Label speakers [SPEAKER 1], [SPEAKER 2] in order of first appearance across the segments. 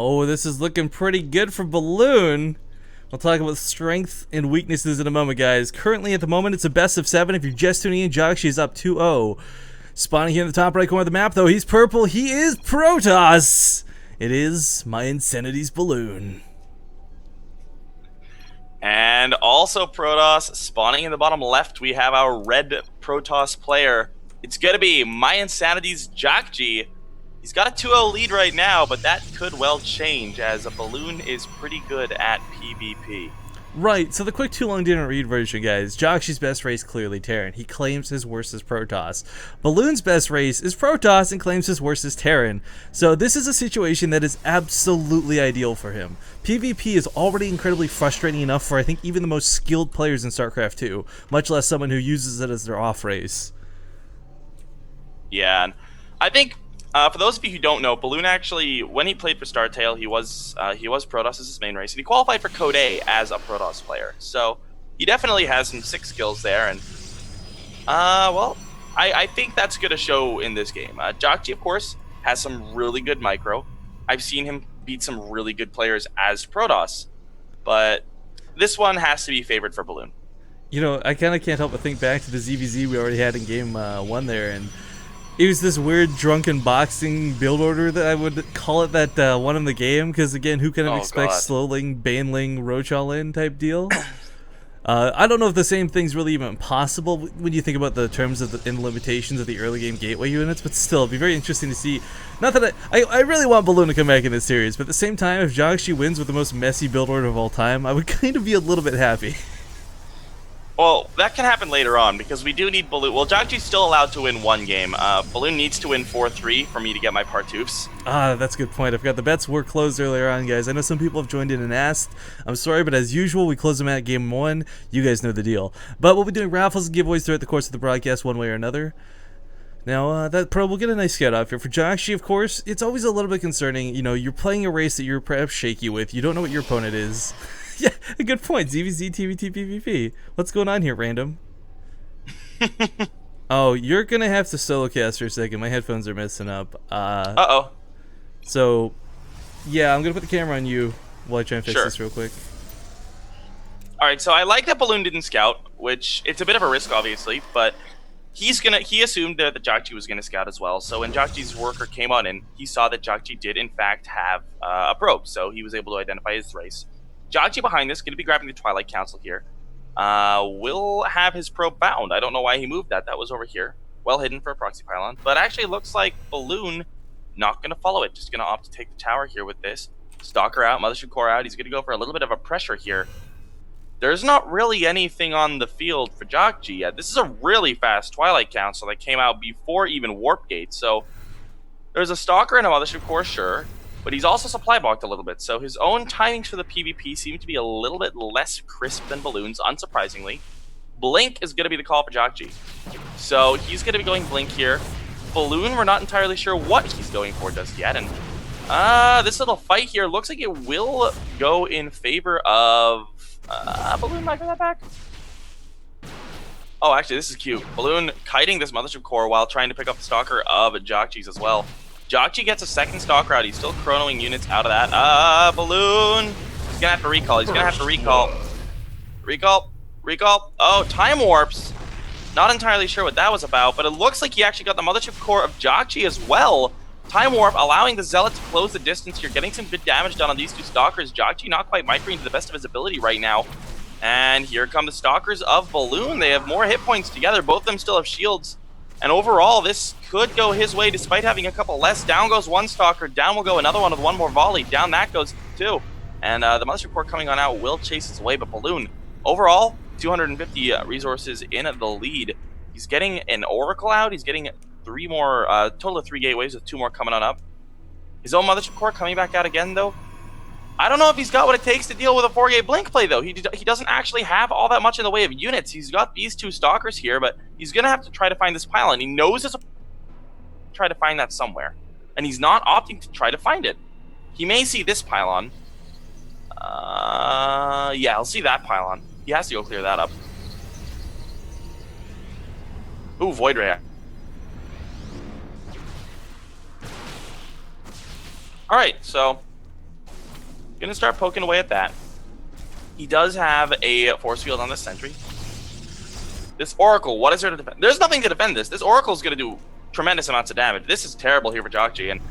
[SPEAKER 1] Oh, this is looking pretty good for Balloon. We'll talk about strength and weaknesses in a moment, guys. Currently, at the moment, it's a best of 7. If you're just tuning in, Jjakji is up 2-0. Spawning here in the top right corner of the map, though, he's purple. He is Protoss. It is my Insanity's Balloon.
[SPEAKER 2] And also Protoss, spawning in the bottom left, we have our red Protoss player. It's going to be my Insanity's Jjakji. He's got a 2-0 lead right now, but that could well change as a Balloon is pretty good at PvP.
[SPEAKER 1] Right, so the quick too long didn't read version, guys. Jjakji's best race clearly Terran. He claims his worst is Protoss. Balloon's best race is Protoss and claims his worst is Terran. So this is a situation that is absolutely ideal for him. PvP is already incredibly frustrating enough for I think even the most skilled players in StarCraft 2, much less someone who uses it as their off race.
[SPEAKER 2] Yeah, and I think for those of you who don't know, Balloon actually, when he played for StarTale, he was Protoss as his main race, and he qualified for Code A as a Protoss player. So he definitely has some sick skills there, and well, I think that's going to show in this game. Jjakji, of course, has some really good micro. I've seen him beat some really good players as Protoss, but this one has to be favored for Balloon.
[SPEAKER 1] You know, I kind of can't help but think back to the ZVZ we already had in game 1 there, and it was this weird drunken boxing build order that I would call it that won him the game, because again, who kind of expects Slowling, Baneling, Roach all in type deal? I don't know if the same thing's really even possible when you think about the terms of and limitations of the early game gateway units, but still, it'd be very interesting to see. Not that I really want Balloon to come back in this series, but at the same time, if Jjakji wins with the most messy build order of all time, I would kind of be a little bit happy.
[SPEAKER 2] Well, that can happen later on, because we do need Balloon. Well, Jjakji's still allowed to win one game. Balloon needs to win 4-3 for me to get my Partoofs.
[SPEAKER 1] Ah, that's a good point. I forgot the bets were closed earlier on, guys. I know some people have joined in and asked. I'm sorry, but as usual, we close them at game 1. You guys know the deal. But we'll be doing raffles and giveaways throughout the course of the broadcast one way or another. Now, that pro will get a nice scout off here. For Jjakji, of course, it's always a little bit concerning. You know, you're playing a race that you're perhaps shaky with. You don't know what your opponent is. Yeah, a good point. ZVZ, TVT, PvP. What's going on here, random? Oh, you're going to have to solo cast for a second. My headphones are messing up.
[SPEAKER 2] Uh-oh.
[SPEAKER 1] So, yeah, I'm going to put the camera on you while I try and fix this real quick.
[SPEAKER 2] Alright, so I like that Balloon didn't scout, which it's a bit of a risk, obviously, but he assumed that Jjakji was going to scout as well. So when Jjakji's worker came on in, he saw that Jjakji did, in fact, have a probe, so he was able to identify his race. Jjakji behind this, going to be grabbing the Twilight Council here. Will have his probe bound. I don't know why he moved that. That was over here. Well hidden for a proxy pylon. But actually looks like Balloon not going to follow it. Just going to opt to take the tower here with this. Stalker out, Mothership Core out. He's going to go for a little bit of a pressure here. There's not really anything on the field for Jjakji yet. This is a really fast Twilight Council that came out before even Warp Gate. So there's a Stalker and a Mothership Core, sure. But he's also supply blocked a little bit, so his own timings for the PvP seem to be a little bit less crisp than Balloon's, unsurprisingly. Blink is going to be the call for Jjakji. So he's going to be going Blink here. Balloon, we're not entirely sure what he's going for just yet, and this little fight here looks like it will go in favor of... Balloon might get that back. Oh, actually, this is cute. Balloon kiting this Mothership Core while trying to pick up the Stalker of Jjakji's as well. Jjakji gets a second Stalker out. He's still chronoing units out of that. Balloon. He's going to have to recall. He's going to have to recall. Recall. Recall. Oh, time warps. Not entirely sure what that was about, but it looks like he actually got the Mothership Core of Jjakji as well. Time warp, allowing the Zealot to close the distance here, getting some good damage done on these two Stalkers. Jjakji not quite microing to the best of his ability right now. And here come the Stalkers of Balloon. They have more hit points together. Both of them still have shields. And overall, this could go his way despite having a couple less. Down goes one Stalker. Down will go another one with one more volley. Down that goes two. And the Mothership Core coming on out will chase its way. But Balloon, overall, 250 resources in the lead. He's getting an Oracle out. He's getting three more, total of 3 gateways with 2 more coming on up. His own Mothership Core coming back out again, though. I don't know if he's got what it takes to deal with a 4-gate Blink play, though. He doesn't actually have all that much in the way of units. He's got these 2 Stalkers here, but he's going to have to try to find this pylon. He knows there's a... try to find that somewhere. And he's not opting to try to find it. He may see this pylon. Yeah, he'll see that pylon. He has to go clear that up. Ooh, Void Ray. Alright, so... Gonna start poking away at that. He does have a force field on the sentry. This Oracle, what is there to defend? There's nothing to defend this. This Oracle's gonna do tremendous amounts of damage. This is terrible here for Jjakji, and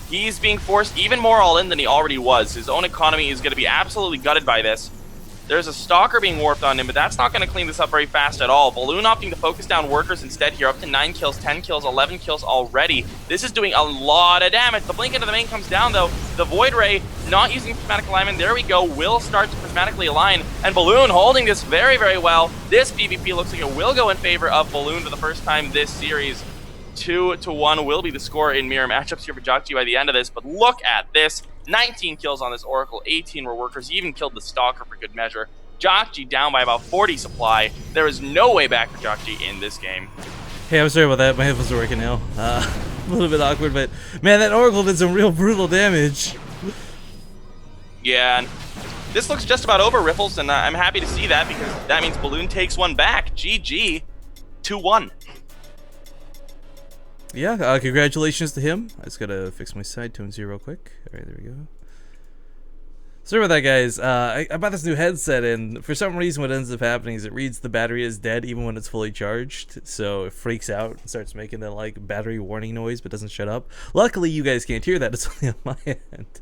[SPEAKER 2] he's being forced even more all in than he already was. His own economy is gonna be absolutely gutted by this. There's a Stalker being warped on him, but that's not going to clean this up very fast at all. Balloon opting to focus down workers instead here, up to 9 kills, 10 kills, 11 kills already. This is doing a lot of damage. The blink into the main comes down, though. The Void Ray not using prismatic alignment. There we go. Will start to prismatically align, and Balloon holding this very, very well. This PvP looks like it will go in favor of Balloon for the first time this series. 2-1 will be the score in mirror matchups here for Jjakji by the end of this, but look at this. 19 kills on this Oracle, 18 were workers. He even killed the Stalker for good measure. Jjakji down by about 40 supply. There is no way back for Jjakji in this game.
[SPEAKER 1] Hey, I'm sorry about that. My headphones are working now. A little bit awkward, but man, that Oracle did some real brutal damage.
[SPEAKER 2] Yeah, and this looks just about over, Riffles, and I'm happy to see that because that means Balloon takes one back. GG, 2-1.
[SPEAKER 1] Yeah, congratulations to him. I just gotta fix my side tones here real quick. All right, there we go. Sorry about that, guys. I bought this new headset, and for some reason what ends up happening is it reads the battery as dead even when it's fully charged, so it freaks out and starts making that like battery warning noise but doesn't shut up. Luckily, you guys can't hear that. It's only on my end.